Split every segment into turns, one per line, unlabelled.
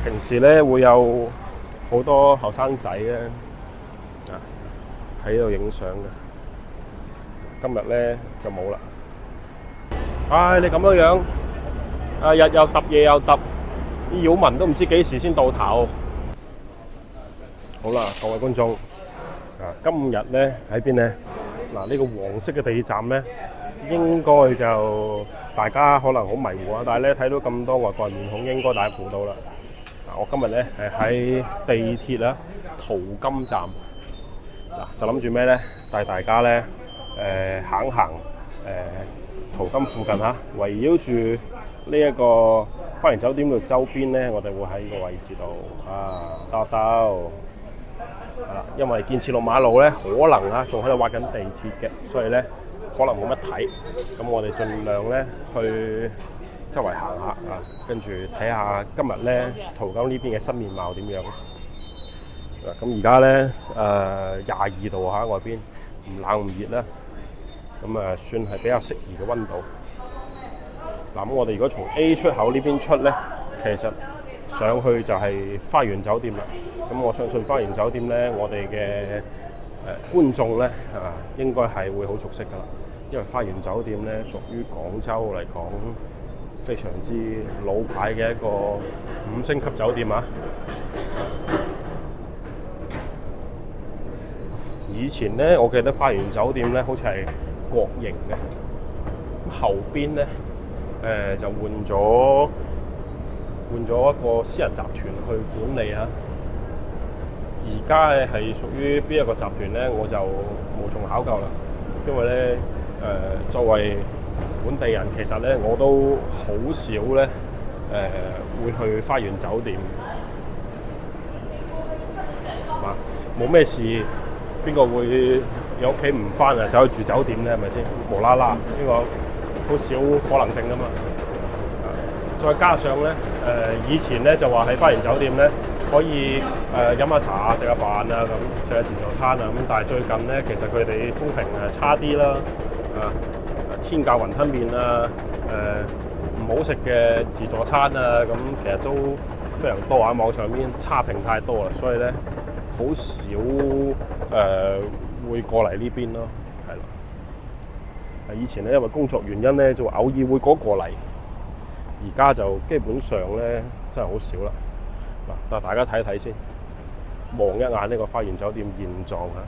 平時咧會有好多後生仔咧喺度影相嘅，今日咧就冇啦。唉，你咁樣樣，日又揼夜又揼，啲擾民都唔知幾時先到頭。好啦，各位觀眾，今日咧喺邊咧？嗱，呢個黃色嘅地站咧，應該就大家可能好迷糊啊，但係咧睇到咁多外國人面孔，應該大家估到啦。我今日咧係喺地鐵啦，淘金站。就諗住咩咧？帶大家咧行行淘金附近嚇，圍繞住呢一個花園酒店嘅周邊咧，我哋會喺個位置度兜。因為建設路馬路咧，可能仲喺度挖緊地鐵嘅，所以咧可能冇乜睇。咁我哋盡量咧去周圍行下跟住睇下今日咧淘金呢邊嘅新面貌點樣。咁而家咧22度外邊唔冷唔熱啦，咁算係比較適宜嘅溫度。咁我哋如果從 A 出口呢邊出咧，其實上去就係花園酒店啦。咁我相信花園酒店咧，我哋嘅觀眾咧應該係會好熟悉噶啦，因為花園酒店咧屬於廣州嚟講非常之老牌嘅一個5星級酒店啊。以前咧，我記得花園酒店咧好似係國營嘅，咁後邊咧就換咗一個私人集團去管理啊。而家咧係屬於邊一個集團咧，我就無從考究啦。因為咧作為本地人，其實咧我都好少咧會去花園酒店，冇咩事。邊個會有屋企唔返啊？走去住酒店咧，係咪先？無啦啦，呢個好少可能性㗎嘛。再加上咧，以前咧就話喺花園酒店咧可以飲下茶啊、食下飯啊咁，食下自助餐啊咁。但係最近咧，其實佢哋風評差啲啦，天價雲吞麵啊，唔好食嘅自助餐啊，咁其實都非常多啊。網上邊差評太多啦，所以咧好少會過嚟呢邊咯，係啦。以前咧因為工作原因咧，就偶爾會過嚟，而家就基本上咧真係好少啦。但大家睇一睇先，望一眼呢個花園酒店現狀啊。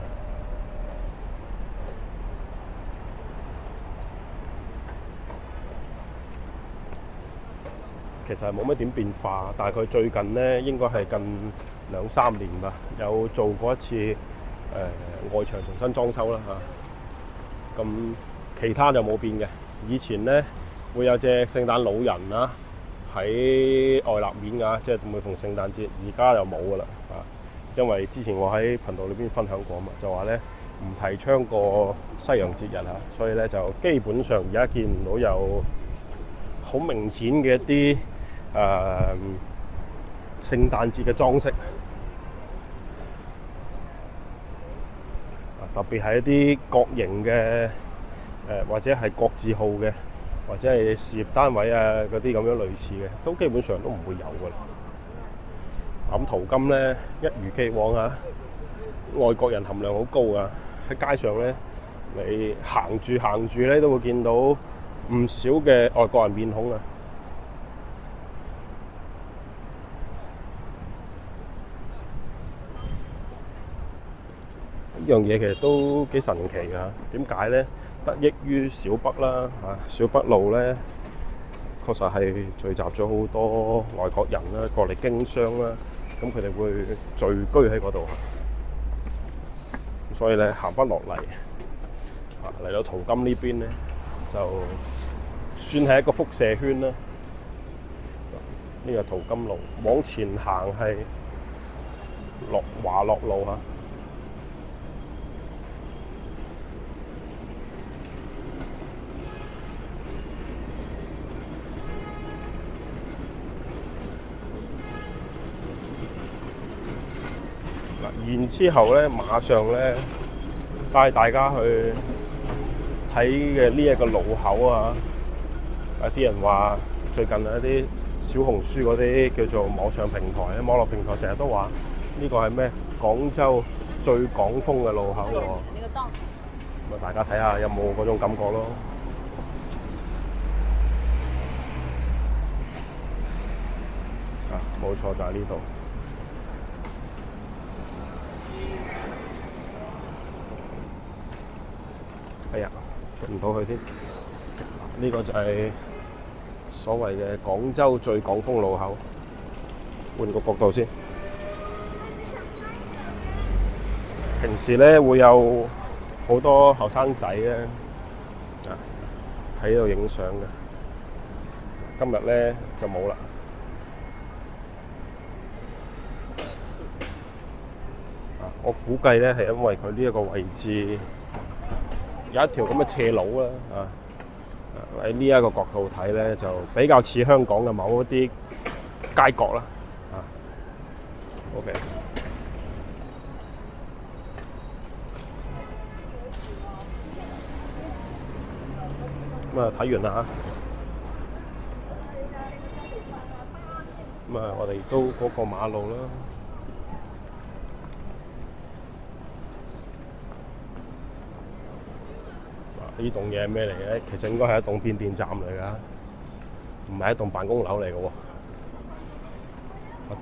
其實係冇乜點變化，但係佢最近咧應該係近2-3年吧，有做過一次外牆重新裝修啦咁其他就冇變嘅。以前咧會有隻聖誕老人喺外立面即係每逢聖誕節，而家就冇噶啦因為之前我喺頻道裏邊分享過嘛，就話咧唔提倡過西洋節日所以咧就基本上而家見唔到有好明顯嘅一啲聖誕節嘅裝飾，特別係一啲國營嘅或者係國字號嘅，或者係事業單位嗰啲咁樣類似嘅，都基本上都唔會有噶啦。咁淘金咧一如既往外國人含量好高喺街上咧你行住咧都會見到唔少嘅外國人面孔呢樣嘢其實都幾神奇㗎。點解咧？得益於小北啦小北路咧確實係聚集咗好多外國人啦，過嚟經商啦，咁佢哋會聚居喺嗰度所以咧行翻落嚟到淘金呢邊咧，就算係一個輻射圈啦。呢個淘金路往前行係華樂路然之後咧，馬上咧帶大家去睇嘅呢一個路口啲人話最近一啲小紅書嗰啲叫做網上平台咧，網絡平台成日都話呢個係咩廣州最港風嘅路口喎。咁啊，大家睇下有冇嗰種感覺咯。啊，冇錯就係呢度。哎呀，出唔到去添。呢個就係所謂嘅廣州最港風路口。換個角度先。平時咧會有好多後生仔咧喺度影相嘅，今日咧就冇啦。我估計咧係因為佢呢一個位置有一條咁嘅斜路啦，喺呢一個角度睇咧就比較似香港嘅某一啲街角啦。OK。咁啊睇完啦咁啊我哋都嗰個馬路啦。呢棟嘢係咩嚟嘅？其實應該係一棟變電站嚟㗎，唔係一棟辦公樓嚟嘅喎。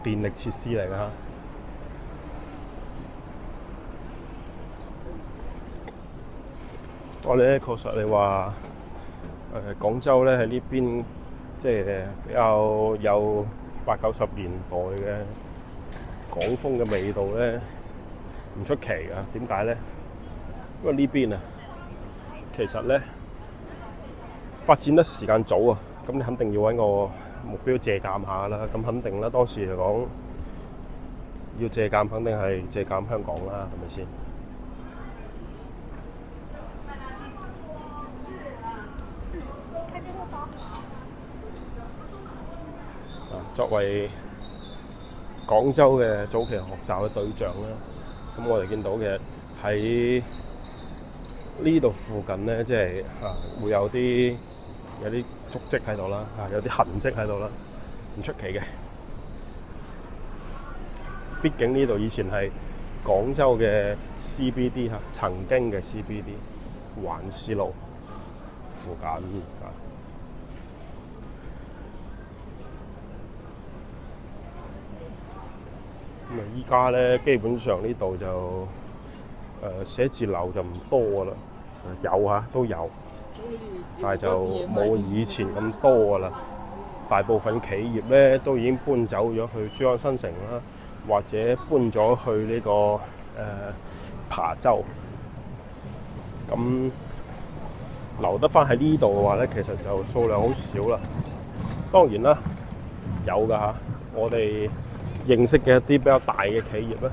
電力設施嚟㗎。我哋咧確實你話廣州咧喺呢邊，即係比較有80、90年代嘅港風嘅味道咧，唔出奇㗎。點解咧？因為呢邊啊，其實咧發展得時間早啊，咁你肯定要揾個目標借鑑下啦。咁肯定啦，當時嚟講要借鑑，肯定係借鑑香港啦，係咪先？作為廣州嘅早期學習嘅對象啦，咁我哋見到嘅喺呢度附近咧，即係會有啲足跡喺度啦，有啲痕跡喺度啦，唔出奇嘅。畢竟呢度以前係廣州嘅 CBD 曾經嘅 CBD 環市路附近咁啊！依家咧基本上呢度就寫字樓就唔多噶啦，有都有，但係就冇以前咁多噶啦。大部分企業咧都已經搬走咗去珠江新城啦，或者搬咗去呢個琶洲。咁留得翻喺呢度嘅話咧，其實就數量好少啦。當然啦，有㗎嚇，我哋認識嘅一啲比較大嘅企業咧，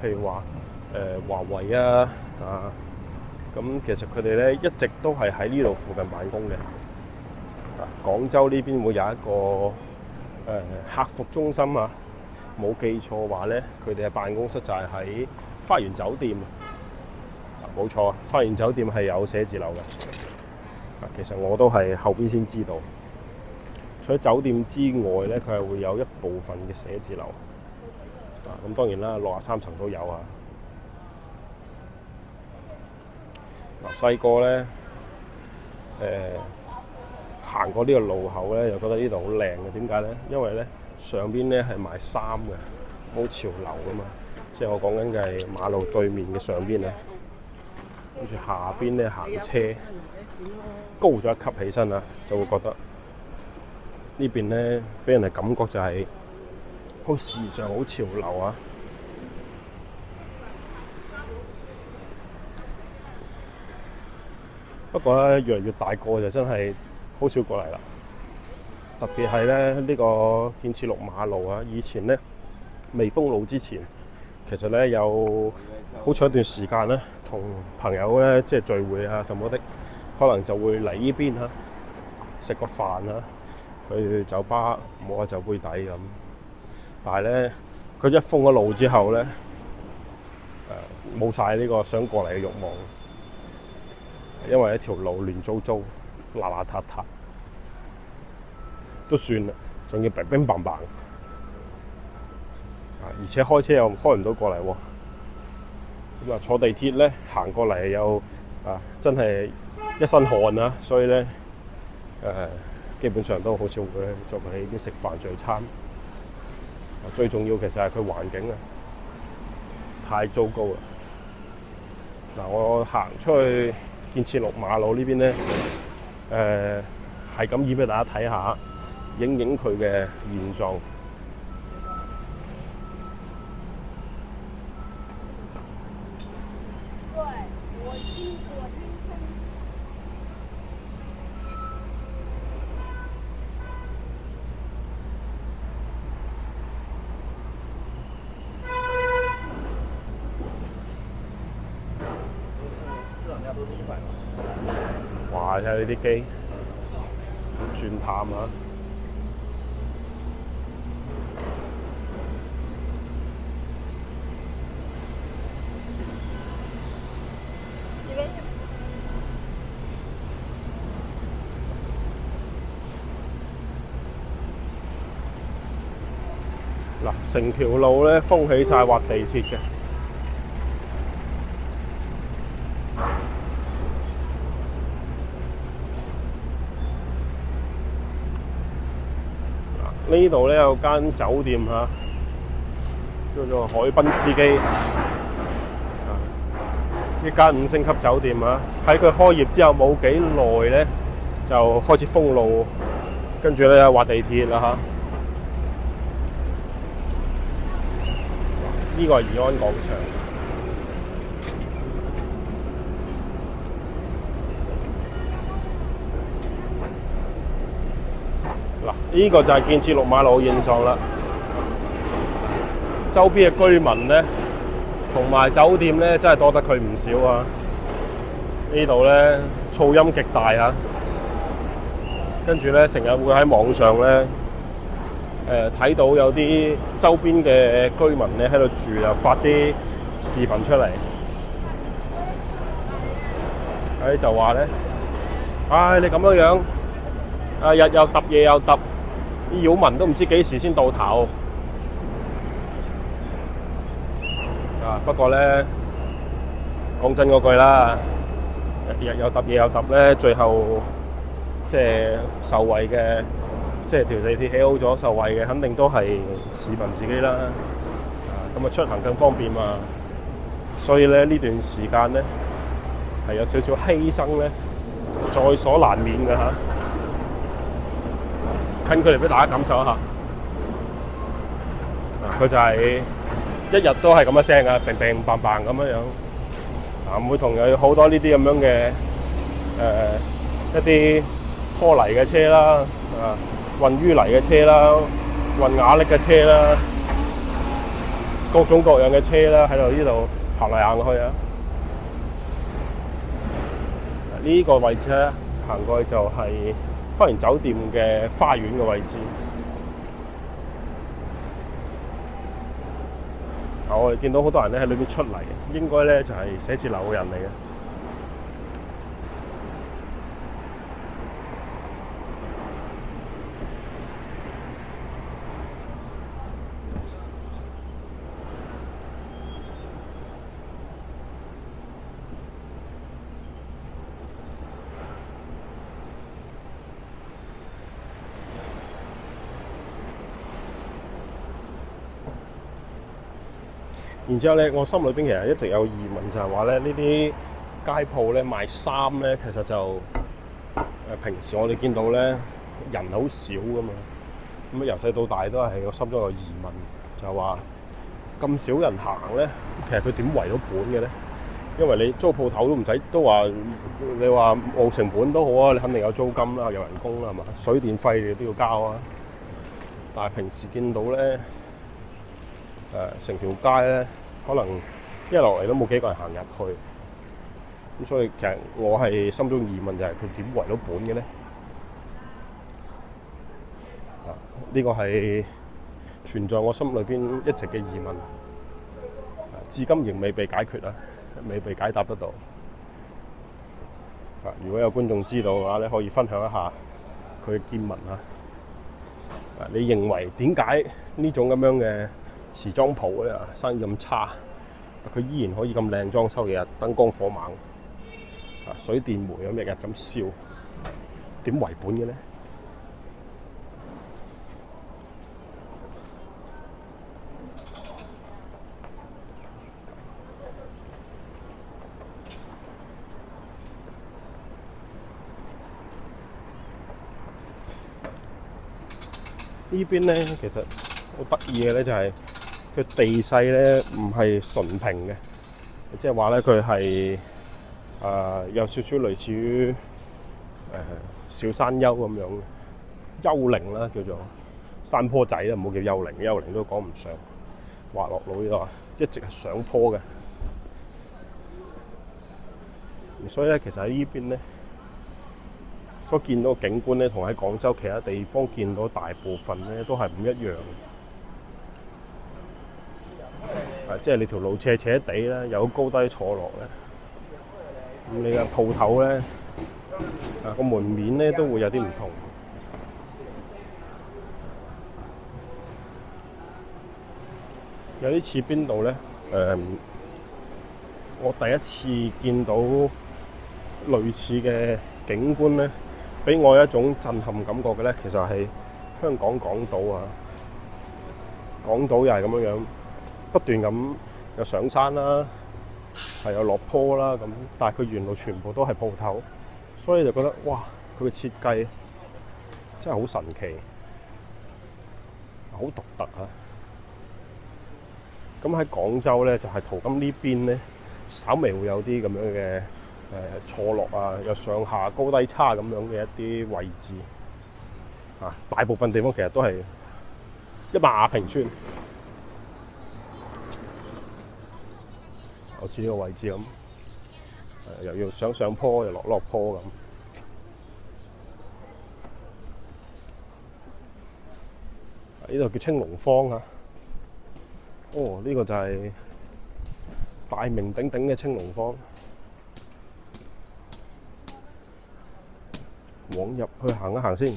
譬如話華為咁其實佢哋咧一直都係喺呢度附近辦公嘅。廣州呢邊會有一個客服中心啊，冇記錯話咧，佢哋嘅辦公室就係喺花園酒店。冇錯，花園酒店係有寫字樓嘅。其實我都係後邊先知道。除咗酒店之外咧，佢係會有一部分嘅寫字樓。咁當然啦，63層都有啊。細個咧，行過呢個路口咧，又覺得呢度好靚嘅。點解咧？因為咧上邊咧係賣衫嘅，好潮流㗎嘛。即係我講緊嘅係馬路對面嘅上邊啊，跟住下邊咧行車高咗一級起身啊，就會覺得呢邊咧俾人嘅感覺就係好時尚、好潮流啊！不過咧，越嚟越大個就真係好少過嚟啦。特別係咧呢個建設綠馬路啊，以前咧未封路之前，其實咧有好長一段時間咧，同朋友咧即係聚會啊什麼的，可能就會嚟呢邊食個飯啊，去酒吧摸下酒杯底咁。但係咧，佢一封咗路之後咧，冇晒呢個想過嚟嘅慾望，因為一條路亂糟糟、邋邋遢遢，都算啦。仲要乒乒乓乓，而且開車又開唔到過嚟喎。咁啊，坐地鐵咧行過嚟又真係一身汗啊，所以咧基本上都好少會再喺呢邊食飯聚餐。最重要其實係佢環境啊，太糟糕啦！嗱，我行出去建設6馬路呢邊咧，係咁以俾大家睇下，影佢嘅現狀。哇！睇下呢啲機轉淡啊！嗱，成條路咧封起晒劃地鐵嘅。呢度咧有間酒店嚇，叫做海濱司機。呢間5星級酒店啊，喺佢開業之後冇幾耐咧，就開始封路，跟住咧劃地鐵啦嚇。呢個係怡安廣場。嗱，呢個就係建設6馬路現狀啦。周邊嘅居民咧，同埋酒店咧，真係多得佢唔少啊！呢度咧噪音極大啊，跟住咧成日會喺網上咧睇到有啲周邊嘅居民咧喺度住啊，發啲視頻出嚟，就話咧，你咁樣日又揼夜又揼，啲擾民都唔知幾時先到頭。不過咧，講真嗰句啦，日又揼夜又揼咧，最後即係受惠嘅，即係條地鐵起好咗，受惠嘅肯定都係市民自己啦。咁出行更方便嘛，所以咧呢段時間咧係有少少犧牲咧，在所難免嘅嚇。近距離俾大家感受一下，佢就係一日都係咁嘅聲啊，乒乒乓乓咁樣。會同有好多呢啲咁樣嘅一啲拖泥嘅車啦，運淤泥嘅車啦，運瓦礫嘅車啦，各種各樣嘅車啦，喺呢度行嚟行去啊。呢個位置咧行過去就係花園酒店嘅花園嘅位置。我哋見到好多人咧喺裏邊出嚟，應該咧就係寫字樓嘅人嚟嘅。然之後咧，我心裏邊其實一直有疑問，就係話咧呢啲街鋪咧賣衫咧，其實就平時我哋見到咧人好少噶嘛。咁由細到大都係我心中有疑問，就係話咁少人行咧，其實佢點圍到本嘅咧？因為你租鋪頭都唔使，都話你話冇成本都好啊，你肯定有租金啦，有人工啦，係嘛？水電費你都要交啊。但係平時見到咧，成條街咧，可能一落嚟都冇幾個人行入去，咁所以其實我係心中疑問就係佢點圍到本嘅咧？呢個係存在我心裏邊一直嘅疑問，至今仍未被解決啊，未被解答得到。如果有觀眾知道嘅話咧，可以分享一下佢嘅見聞啊。你認為點解呢種咁樣嘅時裝鋪咧生意咁差？佢依然可以咁靚裝修，日日燈光火猛，水電煤咁日日咁燒，點為本嘅咧？呢邊咧其實好得意嘅咧，就係佢地勢咧唔係純平嘅，即係話咧佢係有少少類似於小山丘咁樣嘅丘陵啦，叫做山坡仔啦，唔好叫丘陵，丘陵都講唔上。滑落路呢度一直係上坡嘅，所以咧其實喺呢邊咧所見到嘅景觀咧，同喺廣州其他地方見到大部分咧都係唔一樣。即係你條路斜斜地咧，有高低坐落咧，咁你嘅鋪頭咧個門面咧都會有啲唔同。有啲似邊度咧？我第一次見到類似嘅景觀咧，俾我一種震撼感覺嘅咧，其實係香港港島啊。港島又係咁樣樣，不斷咁有上山啦，係有落坡啦咁，但係佢沿路全部都係鋪頭，所以就覺得哇，佢嘅設計真係好神奇，好獨特啊！咁喺廣州咧，就係淘金呢邊咧，稍微會有啲咁樣嘅錯落啊，有上下高低差咁樣嘅一啲位置啊。大部分地方其實都係一馬平川，好似呢個位置咁，又要上坡又落坡咁。呢度叫青龍坊啊！哦，呢個就係大名鼎鼎嘅青龍坊。往入去行一行先。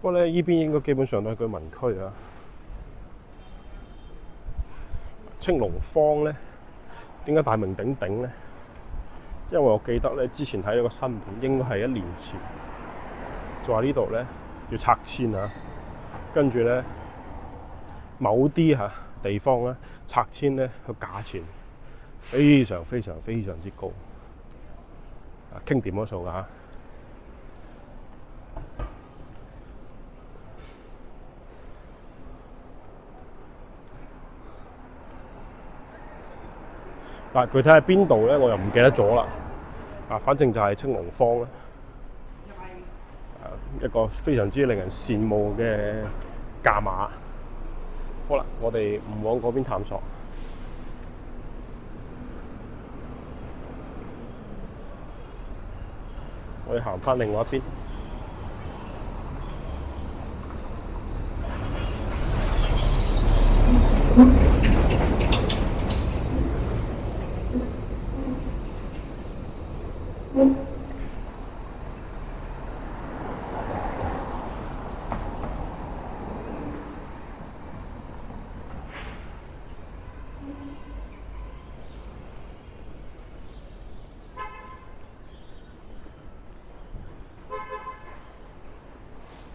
不過咧，依邊應該基本上都係居民區啊。青龍坊咧，點解大名鼎鼎咧？因為我記得咧，之前睇咗個新聞，應該係1年前。就話呢度咧要拆遷啊，跟住咧某啲地方咧拆遷咧個價錢非常之高，傾掂嗰數㗎嚇。但係具體喺邊度咧，我又唔記得咗啦。反正就係青龍坊啦。一個非常之令人羨慕嘅價碼。好啦，我哋唔往嗰邊探索，我哋行返另外一邊。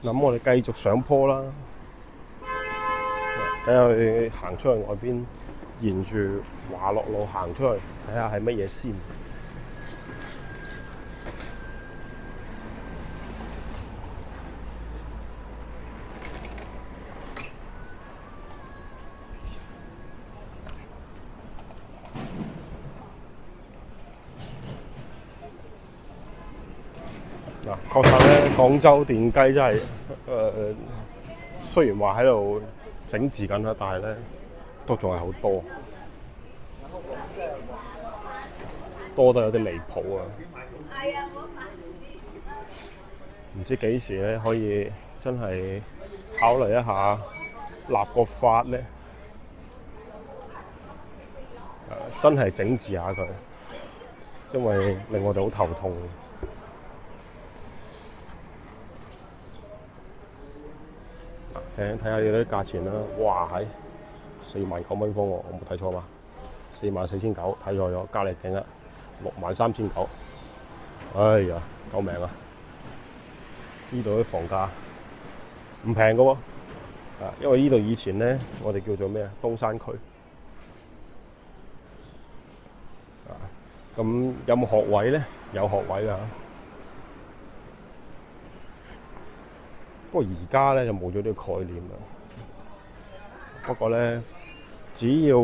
咁我哋繼續上坡啦，睇下佢行出去外邊，沿住華樂路行出去，睇下係乜嘢先。確實咧，廣州電雞真係雖然話喺度整治緊啦，但係咧都仲係好多，多得有啲離譜啊！唔知幾時咧可以真係考慮一下立個法咧，真係整治下佢。因為令我哋好頭痛。睇下你啲價錢啦，哇係49000方喎，我冇睇錯嘛？44900睇錯咗，隔離鏡啦，63900。哎呀，救命啊！呢度啲房價唔平嘅喎，因為呢度以前咧，我哋叫做咩啊？東山區。咁有冇學位咧？有學位㗎。不過而家咧就冇咗呢個概念啦。不過咧，只要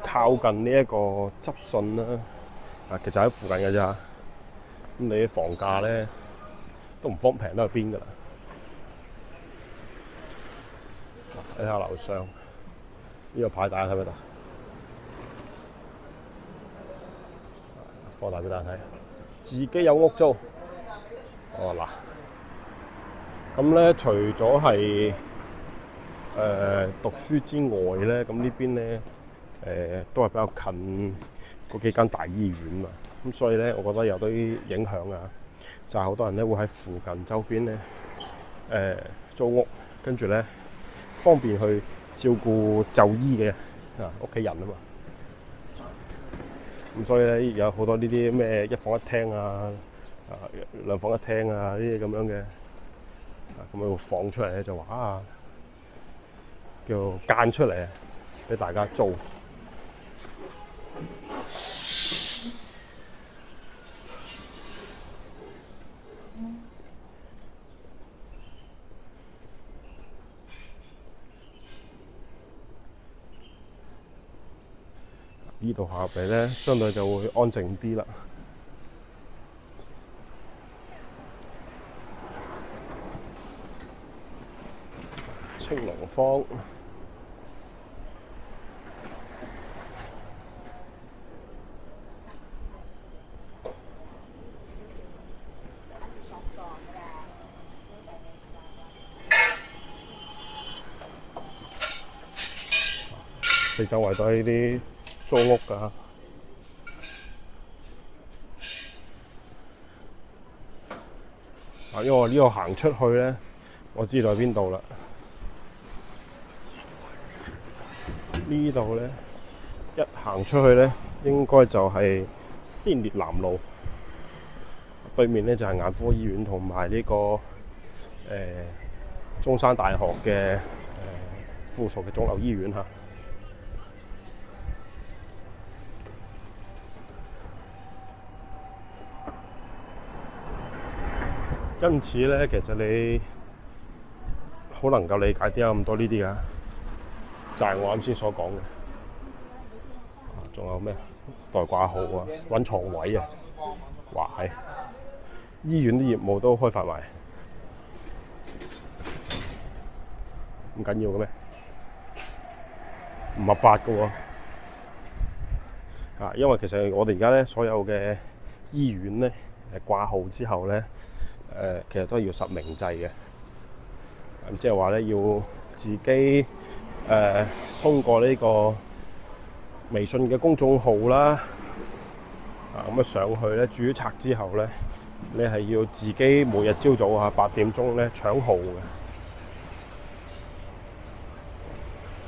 靠近呢一個執信啦，其實喺附近嘅咋。咁你啲房價咧都唔方平得去邊㗎啦。睇下樓上呢個牌，大家睇唔睇到？放大俾大家睇，自己有屋租。哦嗱。咁咧，除咗係讀書之外咧，咁呢邊咧都係比較近嗰幾間大醫院嘛。咁所以咧，我覺得有啲影響啊，就係好多人咧會喺附近周邊咧租屋，跟住咧方便去照顧就醫嘅屋企人啊嘛。咁所以咧有好多呢啲咩一房一廳啊、兩房一廳啊呢啲咁樣嘅。咁樣放出嚟咧就話叫間出嚟俾大家租。呢度下邊咧，相對就會安靜啲啦。青龍坊。四周圍都係呢啲租屋㗎。因為我呢度行出去咧，我知道喺邊度啦。呢度咧一行出去咧，應該就係先烈南路對面咧，就係眼科醫院同埋呢個中山大學嘅附屬嘅腫瘤醫院嚇。因此咧，其實你好能夠理解點解咁多呢啲㗎。就係我啱先所講嘅，仲有咩代掛號啊、揾床位啊，哇係醫院啲業務都開發埋，咁緊要嘅咩？唔合法嘅喎，因為其實我哋而家咧所有嘅醫院咧掛號之後咧，其實都係要實名制嘅，咁即係話咧要自己。通過呢個微信嘅公眾號啦，咁上去咧註冊之後咧，你係要自己每日朝早8點鐘咧搶號嘅。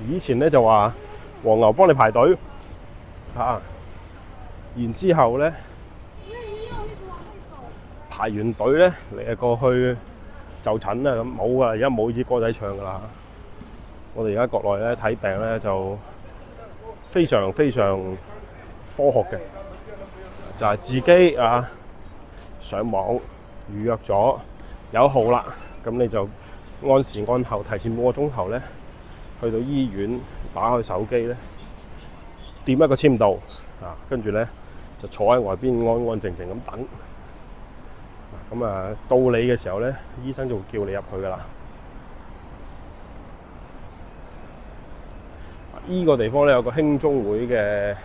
以前咧就話黃牛幫你排隊，然之後咧排完隊咧，你係過去就診啦，咁冇㗎，而家冇呢支歌仔唱㗎啦。我哋而家國內咧睇病咧就非常非常科學嘅，就係自己上網預約咗有號啦，咁你就按時按候提前半個鐘頭咧去到醫院，打開手機咧點一個簽到跟住咧就坐喺外邊安安靜靜咁等，咁到你嘅時候咧，醫生就會叫你入去㗎啦。依個地方咧有個興中會嘅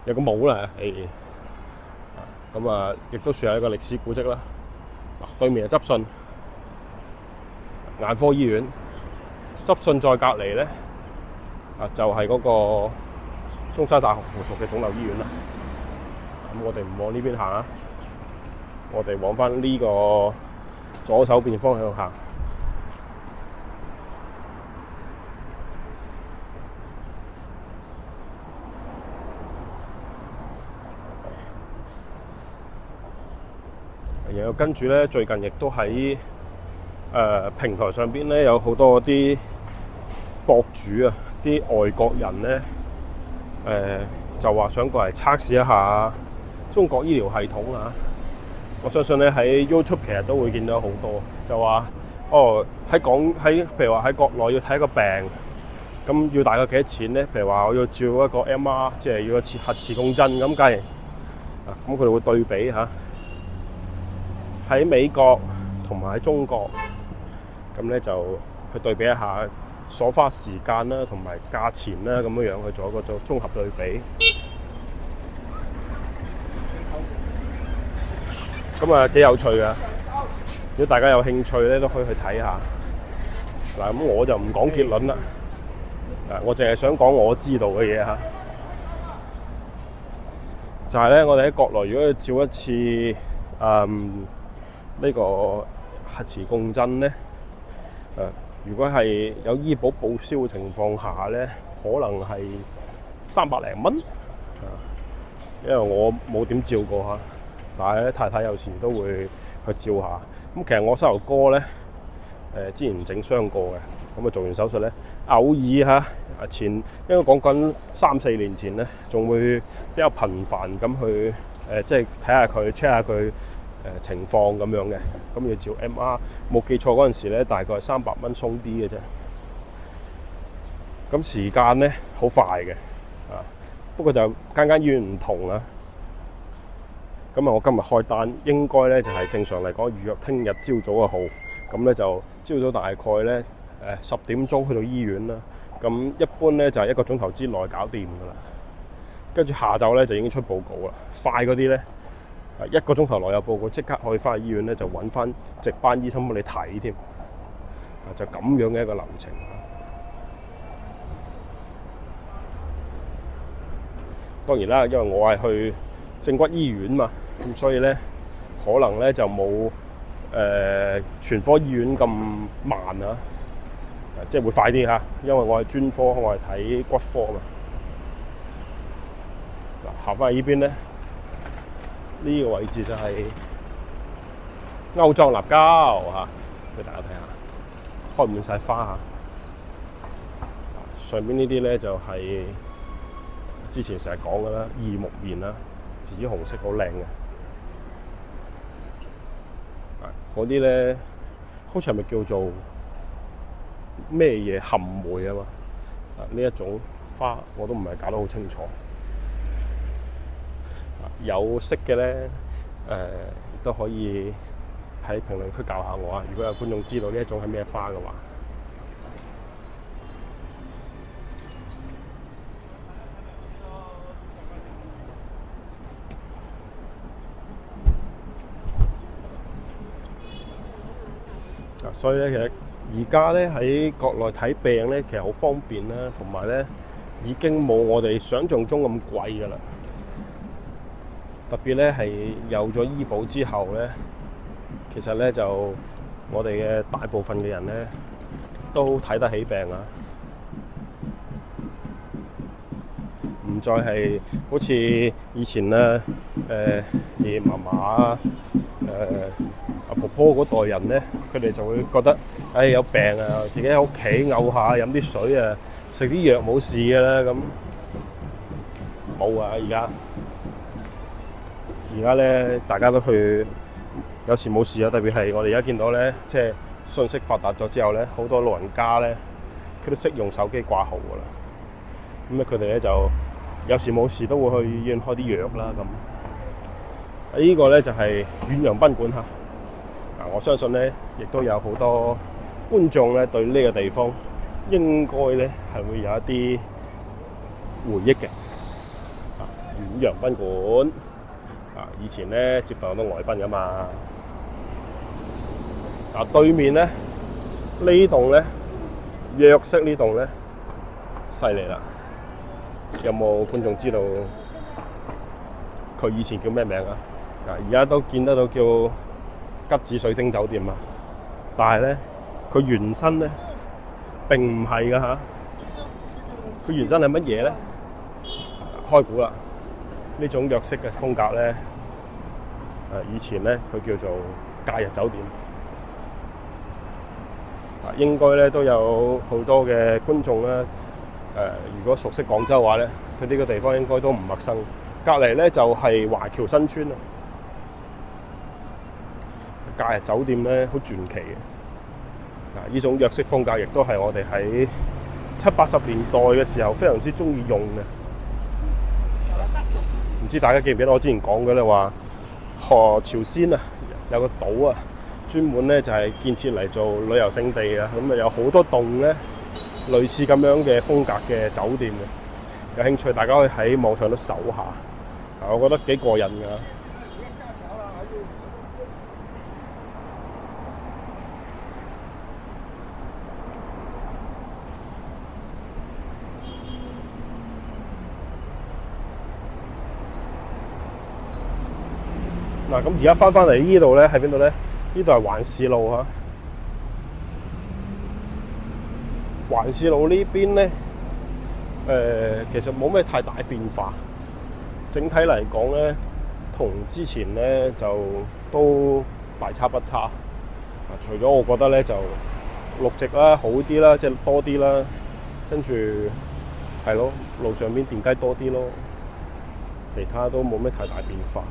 有個帽啦，咁亦都算係一個歷史古蹟啦。對面係執信眼科醫院，執信再隔離咧就係嗰個中山大學附屬嘅腫瘤醫院啦。咁我哋唔往呢邊行啊，我哋往翻呢個左手邊方向行。然後跟住咧，最近亦都喺平台上邊咧，有好多啲博主啊，啲外國人咧，就話想過嚟測試一下中國醫療系統啊。我相信咧喺 YouTube 其實都會見到好多，就話譬如話喺國內要睇一個病，咁要大概幾多錢咧？譬如話我要照一個 MR， 即係要一次核磁共振咁計啊，咁佢哋會對比嚇。喺美國同埋喺中國，咁咧就去對比一下所花時間啦，同埋價錢啦，咁樣去做一個綜合對比。咁啊幾有趣㗎！如果大家有興趣咧，都可以去睇下。嗱，咁我就唔講結論啦。我淨係想講我知道嘅嘢嚇。就係咧，我哋喺國內如果要照一次呢個核磁共振咧，如果係有醫保報銷嘅情況下咧，可能係300零蚊。因為我冇點照過嚇，但係咧太太有時都會去照下。咁其實我膝頭哥咧，之前整傷過嘅，咁啊做完手術咧，偶爾嚇應該講緊3-4年前咧，仲會比較頻繁咁去即係睇下佢 check 下佢。情況咁樣嘅，咁要照 MR， 冇記錯嗰陣時咧，大概係300蚊鬆啲嘅啫。咁時間咧好快嘅，不過就間醫院唔同啦。咁我今日開單，應該咧就係正常嚟講預約聽日朝早嘅號，咁咧就朝早大概咧10點鐘去到醫院啦。咁一般咧就係1個鐘頭之內搞掂噶啦。跟住下晝咧就已經出報告啦。快嗰啲咧，1個鐘頭內有報告，即刻可以翻去醫院咧，就揾翻值班醫生幫你睇添。就咁樣嘅一個流程。當然啦，因為我係去正骨醫院嘛，咁所以咧可能咧就冇全科醫院咁慢啊，即係會快啲嚇。因為我係專科，我係睇骨科嘛。嗱，行翻去呢邊咧。呢個位置就係歐莊立交嚇，俾大家睇下，開滿晒花嚇。上邊呢啲咧就係之前成日講嘅啦，異木棉啦，紫紅色好靚嘅。嗰啲咧好似係咪叫做咩嘢含梅啊嘛？呢一種花我都唔係搞得好清楚。有識嘅咧，都可以喺評論區教下我啊！如果有觀眾知道呢一種係咩花嘅話，所以咧其實而家咧喺國內睇病咧，其實好方便啦，同埋咧已經冇我哋想象中咁貴㗎啦。特別咧係有咗醫保之後咧，其實咧就我哋嘅大部分嘅人咧都睇得起病啊，唔再係好似以前咧爺爺嫲嫲啊、阿婆婆嗰代人咧，佢哋就會覺得有病啊，自己喺屋企嘔下飲啲水啊，食啲藥冇事嘅啦咁，冇啊而家咧，大家都去有時冇事啊。特別係我哋而家見到咧，即係信息發達咗之後咧，好多老人家咧，佢都識用手機掛號噶啦。咁咧，佢哋咧就有時冇事都會去醫院開啲藥啦。咁呢個咧就係遠洋賓館嚇。我相信咧，亦都有好多觀眾咧對呢個地方應該咧係會有一啲回憶嘅。遠洋賓館。以前咧接待好多外賓噶嘛。對面咧呢棟咧，約式呢棟咧犀利啦。有冇觀眾知道佢以前叫咩名啊？而家都見得到叫吉子水晶酒店啊，但係咧佢原身咧並唔係㗎嚇，佢原身係乜嘢咧？開估啦！呢種約式嘅風格咧，以前咧佢叫做假日酒店。應該咧都有好多嘅觀眾咧，如果熟悉廣州話咧，佢呢個地方應該都唔陌生。隔離咧就係華僑新村啊！假日酒店咧好傳奇嘅。呢種約式風格亦都係我哋喺70、80年代嘅時候非常之中意用嘅。唔知大家記唔記得我之前講嘅咧話，河朝鮮啊有個島啊，專門咧就係建設嚟做旅遊勝地啊，咁啊有好多棟咧類似咁樣嘅風格嘅酒店嘅，有興趣大家可以喺網上都搜下，我覺得幾過癮㗎。嗱，咁而家翻嚟呢度咧，喺邊度咧？呢度係環市路啊。環市路呢邊咧，其實冇咩太大變化。整體嚟講咧，同之前咧就都大差不差。除咗我覺得咧就綠植啦好啲啦，即係多啲啦，跟住係咯，路上邊電雞多啲咯，其他都冇咩太大變化。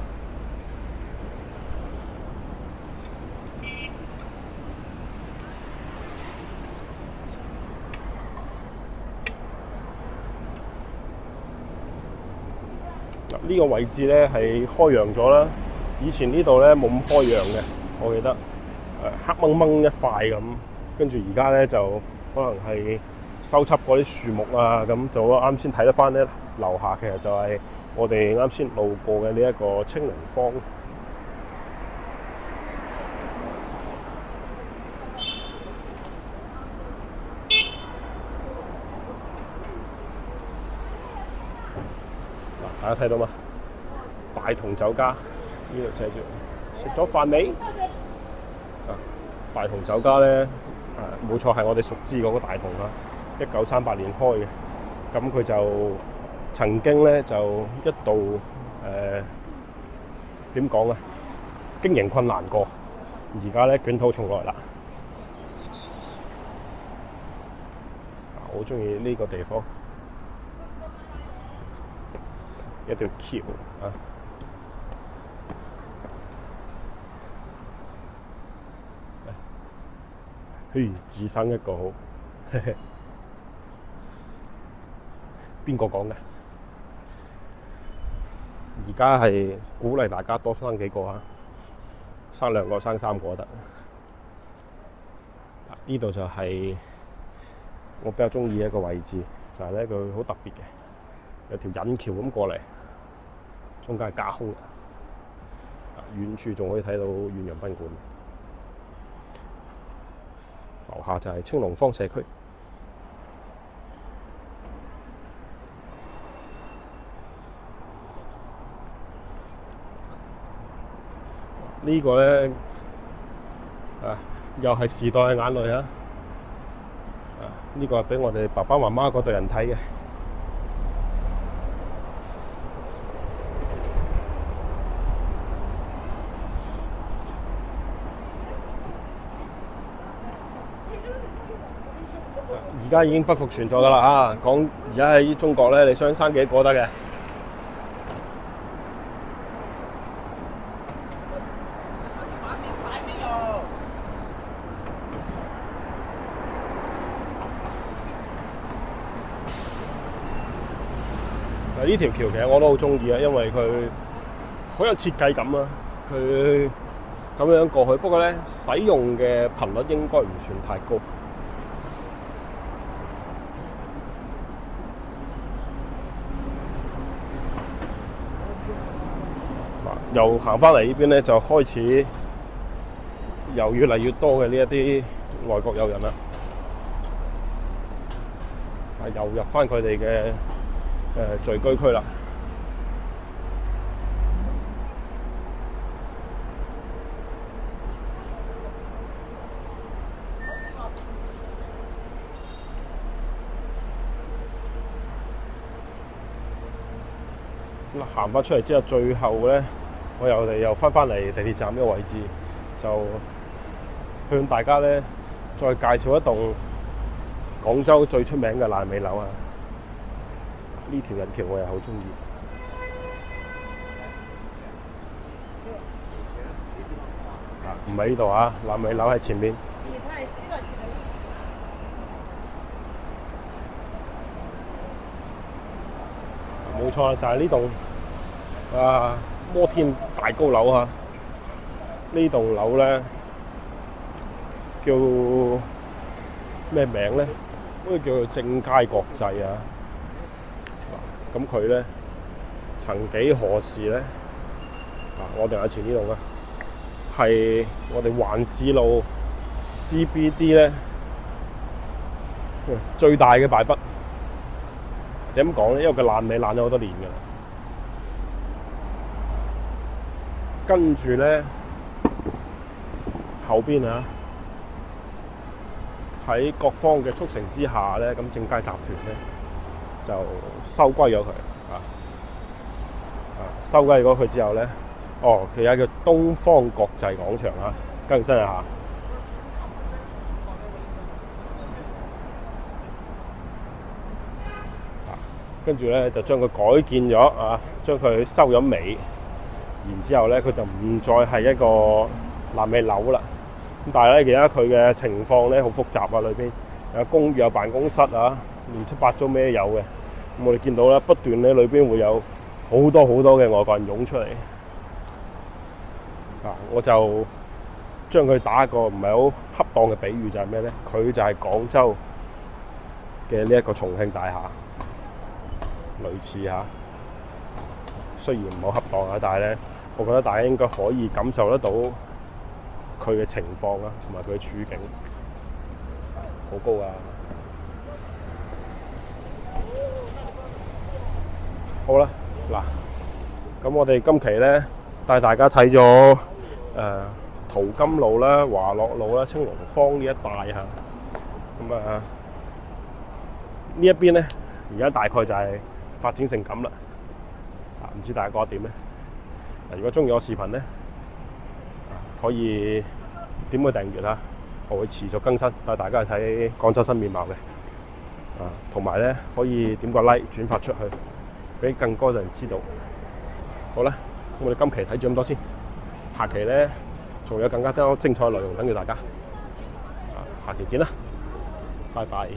呢個位置咧係開揚咗啦，以前呢度咧冇咁開揚嘅，我記得黑掹掹一塊咁，跟住而家咧就可能係收葺嗰啲樹木啊，咁就啱先睇得翻咧樓下其實就係我哋啱先路過嘅呢一個青龍坊。大家睇到嘛？大同酒家呢度寫住食咗飯未？大同酒家咧，冇錯係我哋熟知嗰個大同啦，1938年開嘅。咁佢就曾經咧就一度點講啊？經營困難過，而家咧捲土重來啦。我好中意呢個地方。一條橋啊！只生一個好，邊個講嘅？而家係鼓勵大家多生幾個啊，生2個、生3個得。呢度就係我比較中意一個位置，就係咧佢好特別嘅，有條引橋咁過嚟。中間係架空嘅，遠處仲可以睇到遠洋賓館。樓下就係青龍坊社區。呢個咧又係時代嘅眼淚啊！呢個係俾我哋爸爸媽媽嗰代人睇嘅。而家已經不復存在㗎啦嚇！講而家喺中國咧，你想生幾個得嘅？呢條橋其實我都好中意啊，因為佢好有設計感啊！佢咁樣過去，不過咧使用嘅頻率應該唔算太高。又行翻嚟呢邊咧，就開始又越嚟越多嘅呢一啲外國友人啦，又入翻佢哋嘅聚居區啦。行翻出嚟之後，最後咧，我哋又翻嚟地鐵站呢個位置，就向大家咧再介紹一棟廣州最出名嘅爛尾樓啊！呢條人橋我又好中意。唔係呢度啊，爛尾樓喺前面。冇錯啦，就係呢棟摩天大高樓啊！呢棟樓咧叫咩名咧？好似叫做正佳國際啊！咁佢咧曾幾何時咧我哋眼前呢度嘅係我哋環市路 CBD 咧最大嘅敗筆。點講咧？因為佢爛尾爛咗好多年㗎啦。跟住咧後邊啊，喺各方嘅促成之下咧，咁正佳集團咧就收歸咗佢收歸咗佢之後咧，佢有一個東方國際廣場啊，更新一下。跟住咧就將佢改建咗將佢收咗尾，然之後咧佢就唔再係一個爛尾樓啦。咁但係咧，而家佢嘅情況咧好複雜啊，裏邊有公寓、有辦公室啊，亂七八糟咩都有嘅。咁我哋見到咧，不斷咧裏邊會有好多嘅外國人湧出嚟。我就將佢打一個唔係好恰當嘅比喻，就係咩咧？佢就係廣州嘅呢一個重慶大廈。類似雖然唔好恰當但係咧，我覺得大家應該可以感受得到佢嘅情況同埋佢嘅處境，好高啊！好啦，嗱，咁我哋今期咧帶大家睇咗淘金路啦、華樂路啦、青龍坊呢一帶咁呢一邊咧，而家大概就係發展成咁啦，唔知大家覺得點咧？如果中意我視頻咧，可以點個訂閱啦，我會持續更新，帶大家去睇廣州新面貌嘅。同埋咧可以點個 like 轉發出去，俾更多人知道。好啦，咁我哋今期睇住咁多先，下期咧仲有更加多精彩內容等住大家。下期見啦，拜拜。